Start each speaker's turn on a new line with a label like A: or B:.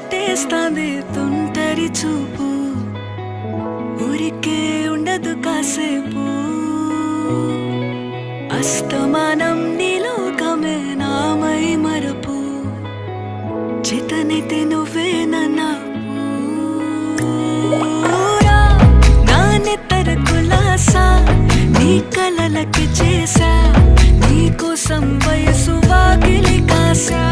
A: చుట్టేస్తాంది తుంటరి చూపు, ఊరికే ఉండదు కాసేపు. అస్తమానం నీలోకమే నామై మరపు, చేతనైతే నువ్వే నా నెత్తర కులాసా, నీ కలలకి చేసా, నీ కోసం వయసు వాకిలి కాసా.